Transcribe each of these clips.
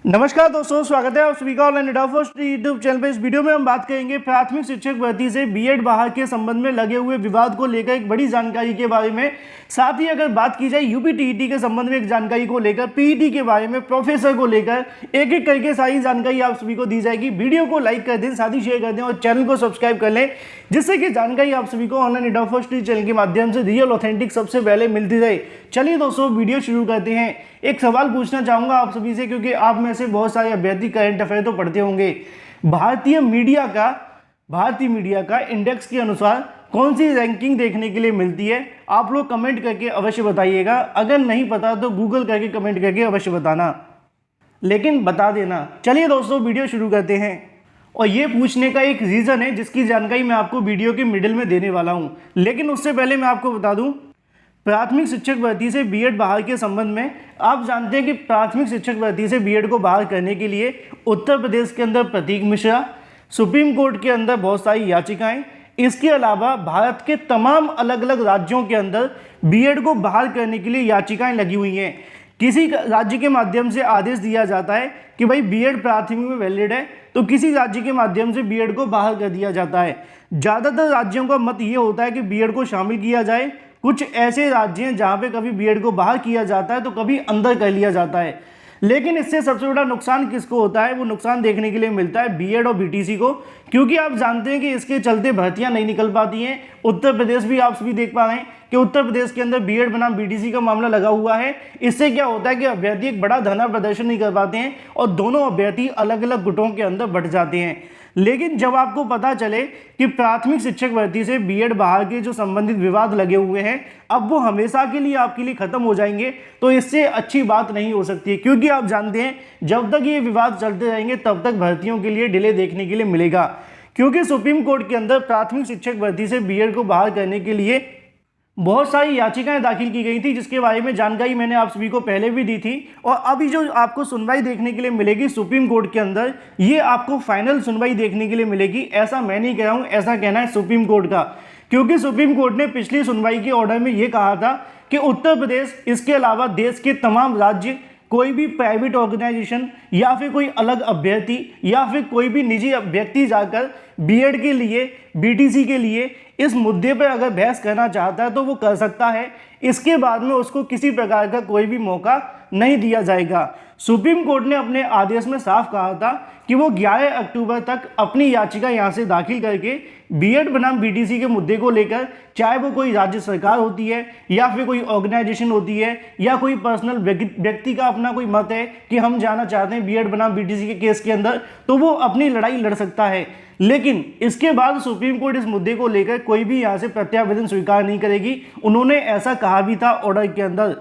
नमस्कार दोस्तों, स्वागत है आप सभी का online data first YouTube channel पे। इस वीडियो में हम बात करेंगे प्राथमिक शिक्षक भर्ती से बीएड बहाल के संबंध में लगे हुए विवाद को लेकर एक बड़ी जानकारी के बारे में। साथ ही अगर बात की जाए यूपी टीईटी के संबंध में एक जानकारी को लेकर, पीईटी के बारे में, प्रोफेसर को लेकर एक एक करके सारी जानकारी आप सभी को दी जाएगी। वीडियो को लाइक कर दें, साथ ही शेयर कर दें और चैनल को सब्सक्राइब कर लें, जिससे कि जानकारी आप सभी को ऑनलाइन डेटा फर्स्ट चैनल के माध्यम से रियल ऑथेंटिक सबसे पहले मिलती रहे। चलिए दोस्तों, वीडियो शुरू करते हैं। एक सवाल पूछना चाहूंगा आप सभी से, क्योंकि आप में से बहुत सारे अभ्यर्थी करंट अफेयर तो पढ़ते होंगे। भारतीय मीडिया का इंडेक्स के अनुसार कौन सी रैंकिंग देखने के लिए मिलती है? आप लोग कमेंट करके अवश्य बताइएगा। अगर नहीं पता तो गूगल करके कमेंट करके अवश्य बताना, लेकिन बता देना। चलिए दोस्तों, वीडियो शुरू करते हैं। और ये पूछने का एक रीज़न है जिसकी जानकारी मैं आपको वीडियो के मिडिल में देने वाला हूँ। लेकिन उससे पहले मैं आपको बता दूँ, प्राथमिक शिक्षक भर्ती से बीएड बहाल के संबंध में आप जानते हैं कि प्राथमिक शिक्षक भर्ती से बीएड को बहाल करने के लिए उत्तर प्रदेश के अंदर प्रतीक मिश्रा, सुप्रीम कोर्ट के अंदर बहुत सारी याचिकाएं, इसके अलावा भारत के तमाम अलग अलग राज्यों के अंदर बीएड को बहाल करने के लिए याचिकाएं लगी हुई हैं। किसी राज्य के माध्यम से आदेश दिया जाता है कि भाई बीएड प्राथमिक में वैलिड है, तो किसी राज्य के माध्यम से बीएड को बहाल कर दिया जाता है। ज़्यादातर राज्यों का मत ये होता है कि बीएड को शामिल किया जाए। कुछ ऐसे राज्य हैं जहाँ पे कभी बीएड को बाहर किया जाता है तो कभी अंदर कर लिया जाता है। लेकिन इससे सबसे बड़ा नुकसान किसको होता है? वो नुकसान देखने के लिए मिलता है बीएड और बीटीसी को, क्योंकि आप जानते हैं कि इसके चलते भर्तियां नहीं निकल पाती हैं। उत्तर प्रदेश भी आप सभी देख पा रहे हैं कि उत्तर प्रदेश के अंदर बीएड बनाम बीटीसी का मामला लगा हुआ है। इससे क्या होता है कि अभ्यर्थी एक बड़ा धरना प्रदर्शन नहीं कर पाते हैं और दोनों अभ्यर्थी अलग अलग गुटों के अंदर बंट जाते हैं। लेकिन जब आपको पता चले कि प्राथमिक शिक्षक भर्ती से बीएड बहाल के जो संबंधित विवाद लगे हुए हैं अब वो हमेशा के लिए आपके लिए खत्म हो जाएंगे, तो इससे अच्छी बात नहीं हो सकती। क्योंकि आप जानते हैं जब तक ये विवाद चलते रहेंगे तब तक भर्तियों के लिए डिले देखने के लिए मिलेगा। क्योंकि सुप्रीम कोर्ट के अंदर प्राथमिक शिक्षक भर्ती से बीएड को बहाल करने के लिए बहुत सारी याचिकाएं दाखिल की गई थी, जिसके बारे में जानकारी मैंने आप सभी को पहले भी दी थी। और अभी जो आपको सुनवाई देखने के लिए मिलेगी सुप्रीम कोर्ट के अंदर, ये आपको फाइनल सुनवाई देखने के लिए मिलेगी। ऐसा मैं नहीं कह रहा हूं, ऐसा कहना है सुप्रीम कोर्ट का। क्योंकि सुप्रीम कोर्ट ने पिछली सुनवाई के ऑर्डर में ये कहा था कि उत्तर प्रदेश, इसके अलावा देश के तमाम राज्य, कोई भी प्राइवेट ऑर्गेनाइजेशन या फिर कोई अलग अभ्यर्थी या फिर कोई भी निजी व्यक्ति जाकर बीएड के लिए, बीटीसी के लिए इस मुद्दे पर अगर बहस करना चाहता है तो वो कर सकता है। इसके बाद में उसको किसी प्रकार का कोई भी मौका नहीं दिया जाएगा। सुप्रीम कोर्ट ने अपने आदेश में साफ कहा था कि वो 11 अक्टूबर तक अपनी याचिका यहाँ से दाखिल करके बीएड बनाम बीटीसी के मुद्दे को लेकर, चाहे वो कोई राज्य सरकार होती है या फिर कोई ऑर्गेनाइजेशन होती है या कोई पर्सनल व्यक्ति का अपना कोई मत है कि हम जाना चाहते हैं बीएड बनाम बीटीसी के केस के अंदर, तो वो अपनी लड़ाई लड़ सकता है। लेकिन इसके बाद सुप्रीम कोर्ट इस मुद्दे को लेकर कोई भी यहाँ से प्रत्यावेदन स्वीकार नहीं करेगी। उन्होंने ऐसा कहा भी था ऑर्डर के अंदर।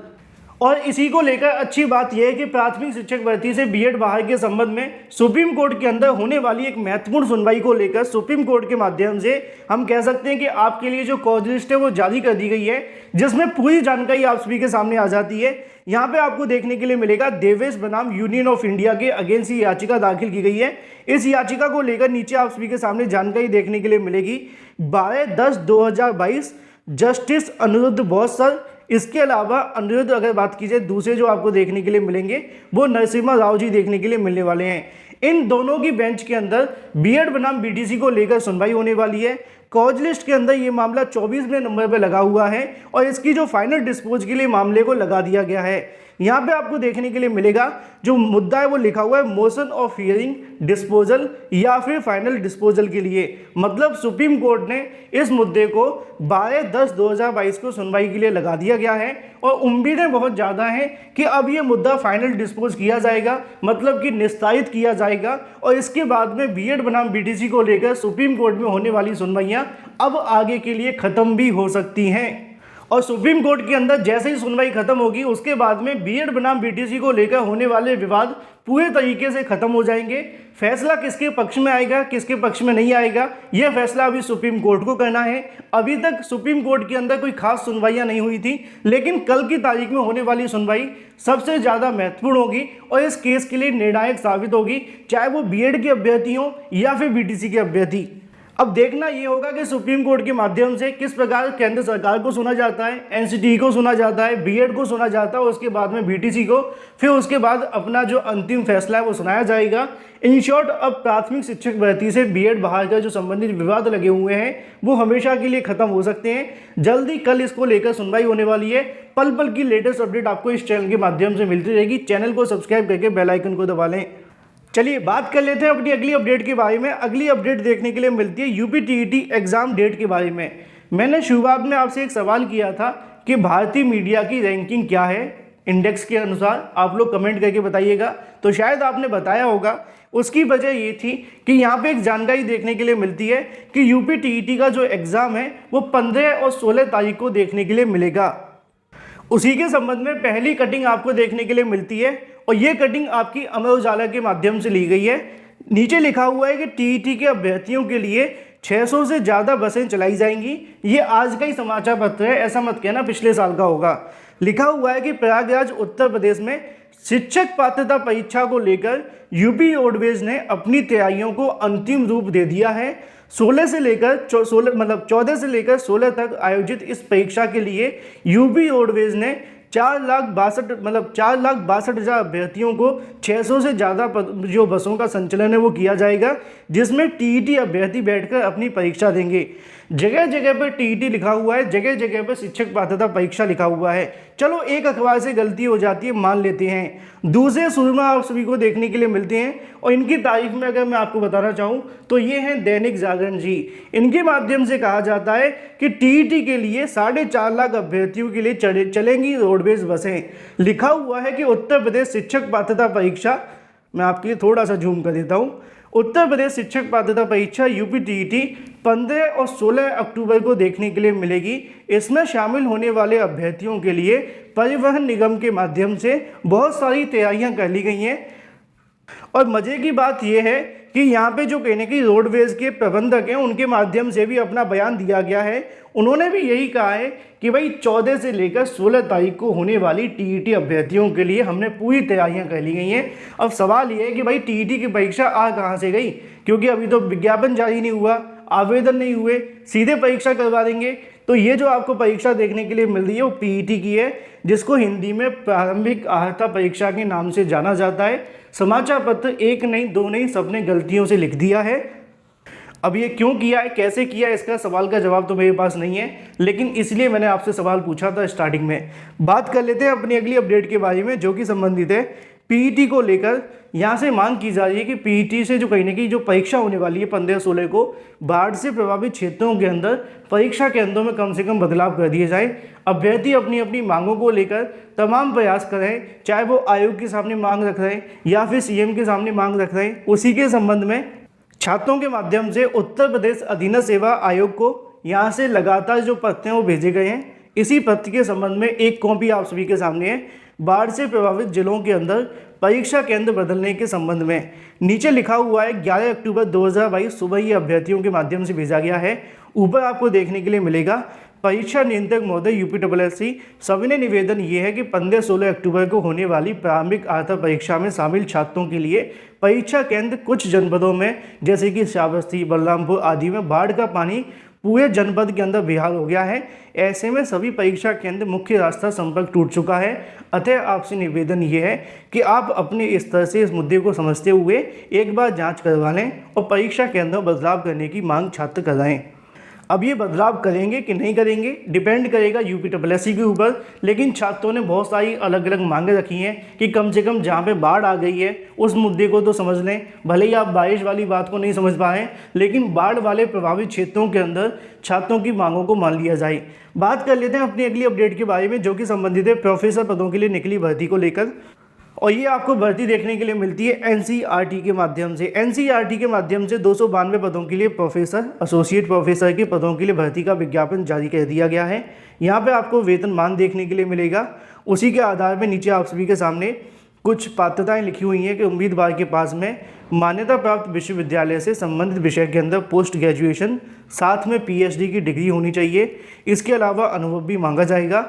और इसी को लेकर अच्छी बात यह है कि प्राथमिक शिक्षक भर्ती से बीएड बहाल के संबंध में सुप्रीम कोर्ट के अंदर होने वाली एक महत्वपूर्ण सुनवाई को लेकर सुप्रीम कोर्ट के माध्यम से हम कह सकते हैं कि आपके लिए जो कॉज लिस्ट है वो जारी कर दी गई है, जिसमें पूरी जानकारी आप सभी के सामने आ जाती है। यहाँ पे आपको देखने के लिए मिलेगा देवेश बनाम यूनियन ऑफ इंडिया के अगेंस्ट ये याचिका दाखिल की गई है। इस याचिका को लेकर नीचे आप सभी के सामने जानकारी देखने के लिए मिलेगी। 12/10/2022 जस्टिस अनिरुद्ध बोस सर, इसके अलावा अनिरुद्ध अगर बात की जाए दूसरे जो आपको देखने के लिए मिलेंगे वो नरसिम्हा राव जी देखने के लिए मिलने वाले हैं। इन दोनों की बेंच के अंदर बीएड बनाम बीटीसी को लेकर सुनवाई होने वाली है। कॉज लिस्ट के अंदर ये मामला 24वें नंबर पर लगा हुआ है और इसकी जो फाइनल डिस्पोज के लिए मामले को लगा दिया गया है। यहाँ पे आपको देखने के लिए मिलेगा जो मुद्दा है वो लिखा हुआ है मोशन ऑफ हियरिंग डिस्पोजल या फिर फाइनल डिस्पोजल के लिए। मतलब सुप्रीम कोर्ट ने इस मुद्दे को 12/10/2022 को सुनवाई के लिए लगा दिया गया है और उम्मीदें बहुत ज़्यादा हैं कि अब ये मुद्दा फाइनल डिस्पोज किया जाएगा, मतलब कि निस्तारित किया जाएगा। और इसके बाद में बीएड बनाम बीटीसी को लेकर सुप्रीम कोर्ट में होने वाली सुनवाइयाँ अब आगे के लिए ख़त्म भी हो सकती हैं। और सुप्रीम कोर्ट के अंदर जैसे ही सुनवाई खत्म होगी उसके बाद में बीएड बनाम बीटीसी को लेकर होने वाले विवाद पूरे तरीके से खत्म हो जाएंगे। फैसला किसके पक्ष में आएगा, किसके पक्ष में नहीं आएगा, यह फैसला अभी सुप्रीम कोर्ट को करना है। अभी तक सुप्रीम कोर्ट के अंदर कोई खास सुनवाइयां नहीं हुई थी, लेकिन कल की तारीख में होने वाली सुनवाई सबसे ज़्यादा महत्वपूर्ण होगी और इस केस के लिए निर्णायक साबित होगी, चाहे वो बीएड के अभ्यर्थी हों या फिर बीटीसी के अभ्यर्थी। अब देखना ये होगा कि सुप्रीम कोर्ट के माध्यम से किस प्रकार केंद्र सरकार को सुना जाता है, एनसीटी को सुना जाता है, बीएड को सुना जाता है, उसके बाद में बीटीसी को, फिर उसके बाद अपना जो अंतिम फैसला है वो सुनाया जाएगा। इन शॉर्ट, अब प्राथमिक शिक्षक भर्ती से बीएड बहाल का जो संबंधित विवाद लगे हुए हैं वो हमेशा के लिए खत्म हो सकते हैं। जल्दी कल इसको लेकर सुनवाई होने वाली है। पल पल की लेटेस्ट अपडेट आपको इस चैनल के माध्यम से मिलती रहेगी। चैनल को सब्सक्राइब करके बेल आइकन को दबा लें। चलिए बात कर लेते हैं अपनी अगली अपडेट के बारे में। अगली अपडेट देखने के लिए मिलती है यूपी टीईटी एग्जाम डेट के बारे में। मैंने शुरुआत में आपसे एक सवाल किया था कि भारतीय मीडिया की रैंकिंग क्या है इंडेक्स के अनुसार, आप लोग कमेंट करके बताइएगा। तो शायद आपने बताया होगा। उसकी वजह ये थी कि यहाँ पे एक जानकारी देखने के लिए मिलती है कि यूपी टीईटी का जो एग्ज़ाम है वो 15 और 16 तारीख को देखने के लिए मिलेगा। उसी के संबंध में पहली कटिंग आपको देखने के लिए मिलती है और ये कटिंग आपकी अमर उजाला के माध्यम से ली गई है। नीचे लिखा हुआ है कि टीईटी के अभ्यर्थियों के लिए 600 से ज़्यादा बसें चलाई जाएंगी। ये आज का ही समाचार पत्र है, ऐसा मत कहना पिछले साल का होगा। लिखा हुआ है कि प्रयागराज उत्तर प्रदेश में शिक्षक पात्रता परीक्षा को लेकर यूपी रोडवेज ने अपनी तैयारियों को अंतिम रूप दे दिया है। 14 से लेकर 16 तक आयोजित इस परीक्षा के लिए यूपी रोडवेज ने 4,62,000 अभ्यर्थियों को 600 से ज़्यादा जो बसों का संचालन है वो किया जाएगा, जिसमें टीईटी अभ्यर्थी बैठकर अपनी परीक्षा देंगे। जगह जगह पर टीईटी लिखा हुआ है, जगह जगह पर शिक्षक पात्रता परीक्षा लिखा हुआ है। चलो एक अखबार से गलती हो जाती है, मान लेते हैं। दूसरे सुरमा आप सभी को देखने के लिए मिलते हैं और इनकी तारीफ में अगर मैं आपको बताना चाहूँ तो ये हैं दैनिक जागरण जी। इनके माध्यम से कहा जाता है कि टीईटी के लिए 4.5 लाख अभ्यर्थियों के लिए चलेंगी रोडवेज बसें। लिखा हुआ है कि उत्तर प्रदेश शिक्षक पात्रता परीक्षा, मैं आपके लिए थोड़ा सा जूम कर देता हूँ। उत्तर प्रदेश शिक्षक पात्रता परीक्षा यूपी टीईटी 15 और 16 अक्टूबर को देखने के लिए मिलेगी। इसमें शामिल होने वाले अभ्यर्थियों के लिए परिवहन निगम के माध्यम से बहुत सारी तैयारियां कर ली गई हैं। और मज़े की बात यह है कि यहाँ पे जो कहने की रोडवेज के प्रबंधक हैं उनके माध्यम से भी अपना बयान दिया गया है। उन्होंने भी यही कहा है कि भाई 14 से लेकर 16 तारीख को होने वाली टीईटी अभ्यर्थियों के लिए हमने पूरी तैयारियां कर ली गई हैं। अब सवाल ये है कि भाई टीईटी की परीक्षा आ कहाँ से गई, क्योंकि अभी तो विज्ञापन जारी नहीं हुआ, आवेदन नहीं हुए, सीधे परीक्षा करवा देंगे। तो ये जो आपको परीक्षा देखने के लिए मिल रही है वो पीईटी की है, जिसको हिंदी में प्रारंभिक अर्हता परीक्षा के नाम से जाना जाता है। समाचार पत्र एक नहीं दो नहीं सबने गलतियों से लिख दिया है। अब ये क्यों किया है, कैसे किया है, इसका सवाल का जवाब तो मेरे पास नहीं है, लेकिन इसलिए मैंने आपसे सवाल पूछा था स्टार्टिंग में। बात कर लेते हैं अपनी अगली अपडेट के बारे में, जो कि संबंधित है पीईटी को लेकर। यहाँ से मांग की जा रही है कि पीईटी से जो कहने की जो परीक्षा होने वाली है 15-16 को, बाढ़ से प्रभावित क्षेत्रों के अंदर परीक्षा केंद्रों में कम से कम बदलाव कर दिए जाए। अभ्यर्थी अपनी अपनी मांगों को लेकर तमाम प्रयास कर रहे हैं, चाहे वो आयोग के सामने मांग रख रहे हैं या फिर सीएम के सामने मांग रख रहे हैं। उसी के संबंध में छात्रों के माध्यम से उत्तर प्रदेश अधीनस्थ सेवा आयोग को यहाँ से लगातार जो पत्र हैं वो भेजे गए हैं। इसी पत्र के संबंध में एक कॉपी आप सभी के सामने है। बाढ़ से प्रभावित जिलों के अंदर परीक्षा केंद्र बदलने के संबंध में नीचे लिखा हुआ है 11 अक्टूबर 2022 सुबह ही अभ्यर्थियों के माध्यम से भेजा गया है। ऊपर आपको देखने के लिए मिलेगा परीक्षा नियंत्रक महोदय यूपीएससी, सविनय निवेदन ये है कि 15-16 अक्टूबर को होने वाली प्रारंभिक अर्हता परीक्षा में शामिल छात्रों के लिए परीक्षा केंद्र कुछ जनपदों में जैसे कि श्रावस्ती, बलरामपुर आदि में बाढ़ का पानी पूरे जनपद के अंदर बेहाल हो गया है। ऐसे में सभी परीक्षा केंद्र मुख्य रास्ता संपर्क टूट चुका है। अतः आपसे निवेदन ये है कि आप अपने स्तर से इस मुद्दे को समझते हुए एक बार जांच करवा लें और परीक्षा केंद्रों में बदलाव करने की मांग छात्र कराएं। अब ये बदलाव करेंगे कि नहीं करेंगे डिपेंड करेगा यूपीएससी के ऊपर, लेकिन छात्रों ने बहुत सारी अलग अलग मांगें रखी हैं कि कम से कम जहाँ पे बाढ़ आ गई है उस मुद्दे को तो समझ लें। भले ही आप बारिश वाली बात को नहीं समझ पाएँ, लेकिन बाढ़ वाले प्रभावित क्षेत्रों के अंदर छात्रों की मांगों को मान लिया जाए। बात कर लेते हैं अपनी अगली अपडेट के बारे में, जो कि संबंधित है प्रोफेसर पदों के लिए निकली भर्ती को लेकर। और ये आपको भर्ती देखने के लिए मिलती है एनसीईआरटी के माध्यम से। एनसीईआरटी के माध्यम से 292 पदों के लिए प्रोफेसर, एसोसिएट प्रोफेसर के पदों के लिए भर्ती का विज्ञापन जारी कर दिया गया है। यहाँ पे आपको वेतनमान देखने के लिए मिलेगा। उसी के आधार पर नीचे आप सभी के सामने कुछ पात्रताएं लिखी हुई हैं कि उम्मीदवार के पास में मान्यता प्राप्त विश्वविद्यालय से संबंधित विषय के अंदर पोस्ट ग्रेजुएशन साथ में पीएचडी की डिग्री होनी चाहिए। इसके अलावा अनुभव भी मांगा जाएगा।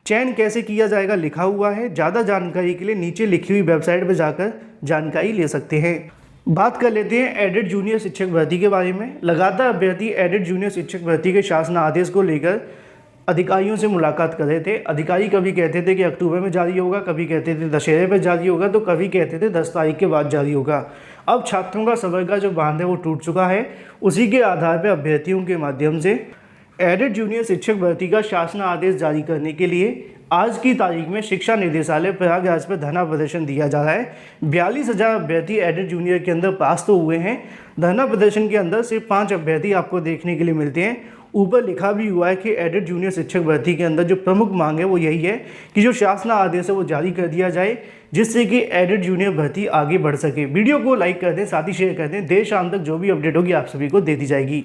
चयन कैसे किया जाएगा लिखा हुआ है। ज़्यादा जानकारी के लिए नीचे लिखी हुई वेबसाइट पर जाकर जानकारी ले सकते हैं। बात कर लेते हैं एडेड जूनियर शिक्षक भर्ती के बारे में। लगातार अभ्यर्थी एडेड जूनियर शिक्षक भर्ती के शासन आदेश को लेकर अधिकारियों से मुलाकात कर रहे थे। अधिकारी कभी कहते थे कि अक्टूबर में जारी होगा, कभी कहते थे दशहरे पर जारी होगा, तो कभी कहते थे 10 तारीख के बाद जारी होगा। अब छात्रों का सबर का जो बांध है वो टूट चुका है। उसी के आधार पर अभ्यर्थियों के माध्यम से एडेड जूनियर शिक्षक भर्ती का शासन आदेश जारी करने के लिए आज की तारीख में शिक्षा निदेशालय प्रयागराज पर धरना प्रदर्शन दिया जा रहा है। 42,000 अभ्यर्थी एडेड जूनियर के अंदर पास तो हुए हैं। धरना प्रदर्शन के अंदर सिर्फ 5 अभ्यर्थी आपको देखने के लिए मिलते हैं। ऊपर लिखा भी हुआ है कि एडेड जूनियर शिक्षक भर्ती के अंदर जो प्रमुख मांग है वो यही है कि जो शासन आदेश है वो जारी कर दिया जाए, जिससे कि एडेड जूनियर भर्ती आगे बढ़ सके। वीडियो को लाइक कर दें, साथ ही शेयर कर दें। देर शाम तक जो भी अपडेट होगी आप सभी को दे दी जाएगी।